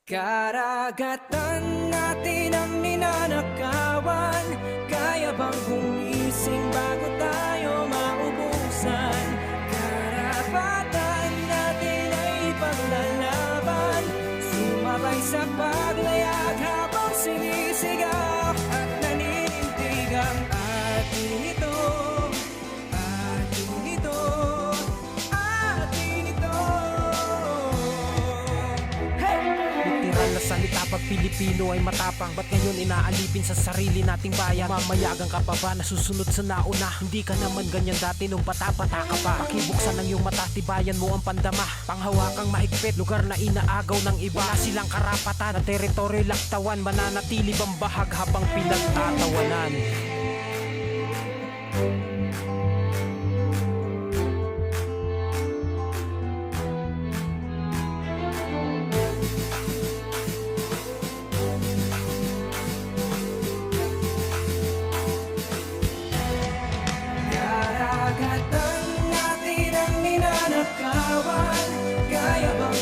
Karagatan natin ang ninanakawan. Kaya bang gumising bago tayo maubusan? Karapatan natin ay paglalaban. Sumabay sa paglayag habang sinisigaw at naninindig ang atin ito. Atin ito. Atin ito. Hey! Literal na salita pag Pilipino ay matapang. Ba't ngayon inaalipin sa sarili nating bayan? Mamayagang ka pa ba nasusunod sa nauna? Hindi ka naman ganyan dati nung bata-bata ka pa. Pakibuksan ng iyong mata, tibayan mo ang pandama. Panghawakang mahigpit, lugar na inaagaw ng iba. Wala silang karapatan na teritoryo laktawan. Mananatili bang bahag habang pinagtatawanan? Karagatan natin ang ninanakawan. Kaya bang